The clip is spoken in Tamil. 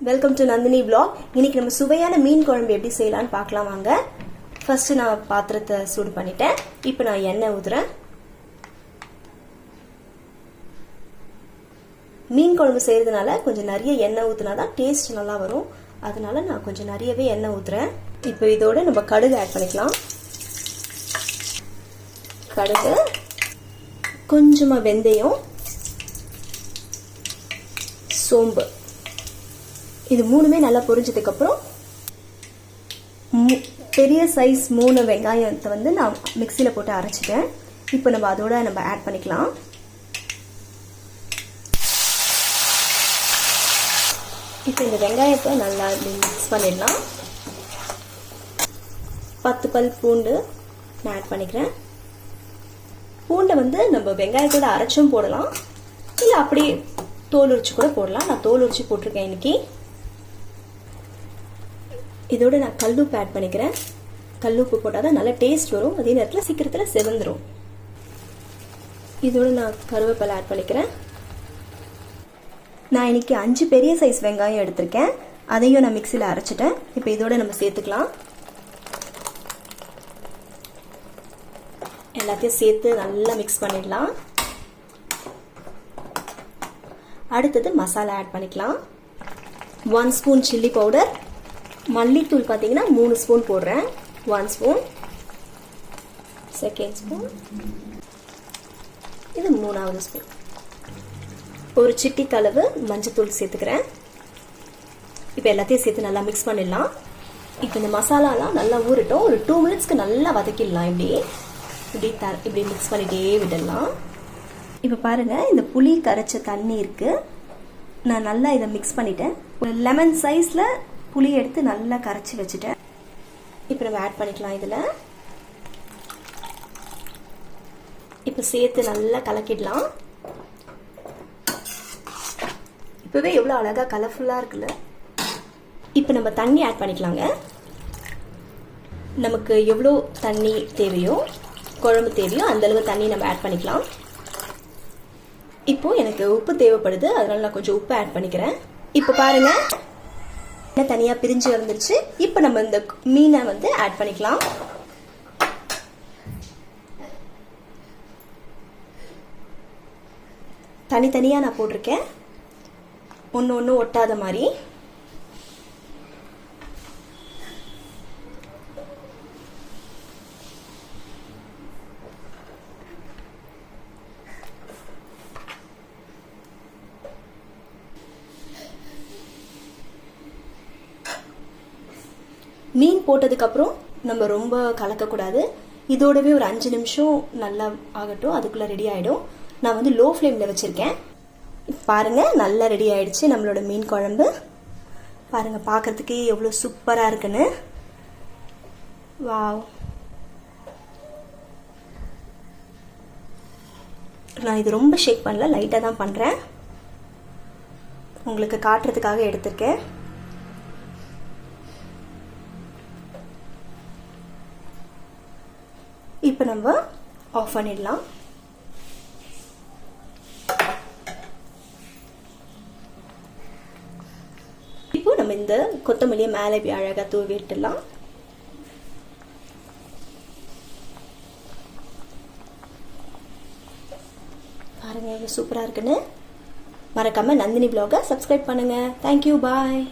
Welcome to Nandini vlog. இன்னைக்கு நம்ம சுவையான மீன் குழம்பு எப்படி செய்யலாம்னு பார்க்கலாம் வாங்க. ஃபர்ஸ்ட் நான் பாத்திரத்தை சூடு பண்ணிட்டேன். இப்போ நான் எண்ணெய் ஊத்துறேன். மீன் குழம்பு செய்யறதுனால கொஞ்சம் நிறைய எண்ணெய் ஊத்துனாதான் டேஸ்ட் நல்லா வரும். அதனால நான் கொஞ்சம் நிறையவே எண்ணெய் ஊத்துறேன். இப்போ இதோட நம்ம கடுகு ஆட் பண்ணிக்கலாம். கடுகு, கொஞ்சமா வெந்தயம், சோம்பு, இது மூணுமே நல்லா பொரிஞ்சதுக்கு அப்புறம் பெரிய சைஸ் 3 வெங்காயத்தை வந்து நான் மிக்சியில போட்டு அரைச்சிட்டேன். இப்போ நம்ம அதோட ஆட் பண்ணிக்கலாம். இப்போ இந்த வெங்காயத்தை நல்லா மிக்ஸ் பண்ணிடலாம். 10 பல் பூண்டு நான் ஆட் பண்ணிக்கிறேன். பூண்டை வந்து நம்ம வெங்காயத்தோட அரைச்சும் போடலாம், இல்லை அப்படியே தோல் உரிச்சு கூட போடலாம். நான் தோல் உரிச்சு போட்டிருக்கேன் இன்னைக்கு. இதோட நான் கல்லுப்பு ஆட் பண்ணிக்கிறேன். கல்லுப்பு போட்டால் தான் நல்ல டேஸ்ட் வரும், அதே நேரத்தில் சீக்கிரத்தில் செவந்துடும். இதோட நான் கருவேப்பிலை ஆட் பண்ணிக்கிறேன். நான் இன்னைக்கு 5 பெரிய சைஸ் வெங்காயம் எடுத்திருக்கேன். அதையும் நான் மிக்சியில் அரைச்சிட்டேன். இப்போ இதோட நம்ம சேர்த்துக்கலாம். எல்லாத்தையும் சேர்த்து நல்லா மிக்ஸ் பண்ணிடலாம். அடுத்தது மசாலா ஆட் பண்ணிக்கலாம். 1 ஸ்பூன் சில்லி பவுடர், மல்லித்தூள் பார்த்தீங்கன்னா 3 ஸ்பூன் போடுறேன். 1 ஸ்பூன், செகண்ட் ஸ்பூன், இது 3வது ஸ்பூன். ஒரு சிட்டிக்கு அளவு மஞ்சத்தூள் சேர்த்துக்கிறேன். இப்போ எல்லாத்தையும் சேர்த்து நல்லா மிக்ஸ் பண்ணிடலாம். இப்போ இந்த மசாலாலாம் நல்லா ஊறட்டும். ஒரு 2 மினிட்ஸ்க்கு நல்லா வதக்கிடலாம். இப்படி மிக்ஸ் பண்ணிட்டே விடலாம். இப்போ பாருங்க, இந்த புளி கரைச்ச தண்ணி இருக்கு. நான் நல்லா இதை மிக்ஸ் பண்ணிட்டேன். ஒரு லெமன் சைஸ்ல புளி எடுத்து நல்லா கரைச்சி வச்சுட்டேன். இப்போ நம்ம ஆட் பண்ணிக்கலாம். இதில் இப்போ சேர்த்து நல்லா கலக்கிடலாம். இப்பவே எவ்வளோ அழகா கலர்ஃபுல்லா இருக்குல்ல. இப்போ நம்ம தண்ணி ஆட் பண்ணிக்கலாங்க. நமக்கு எவ்வளோ தண்ணி தேவையோ, குழம்பு தேவையோ அந்த அளவு தண்ணி நம்ம ஆட் பண்ணிக்கலாம். இப்போ எனக்கு உப்பு தேவைப்படுது, அதனால நான் கொஞ்சம் உப்பு ஆட் பண்ணிக்கிறேன். இப்போ பாருங்க, தனியா பிரிஞ்சு வந்துருச்சு. இப்போ நம்ம இந்த மீனை வந்து ஆட் பண்ணிக்கலாம். தனித்தனியா நான் போட்டிருக்கேன், ஒன்னு ஒட்டாத மாதிரி. மீன் போட்டதுக்கு அப்புறம் நம்ம ரொம்ப கலக்கக்கூடாது. இதோடவே ஒரு 5 நிமிஷம் நல்லா ஆகட்டும், அதுக்குள்ள ரெடி ஆயிடும். நான் வந்து லோ ஃப்ளேம்ல வச்சிருக்கேன். பாருங்க, நல்லா ரெடி ஆயிடுச்சு நம்மளோட மீன் குழம்பு. பாருங்க, பார்க்கிறதுக்கே எவ்வளவு சூப்பரா இருக்குன்னு. வாவ்! நான் இது ரொம்ப ஷேக் பண்ணல, லைட்டா தான் பண்றேன். உங்களுக்கு காட்டுறதுக்காக எடுத்திருக்கேன். இப்போ நம்ம ஆஃப் பண்ணிடலாம். இப்போ நம்ம இந்த கொத்தமல்லியை மேலே அழகா தூவி விட்டுடலாம். பாருங்க, சூப்பரா இருக்குன்னு. மறக்காம நந்தினி vlog-ஐ சப்ஸ்கிரைப் பண்ணுங்க. தேங்க்யூ, பாய்.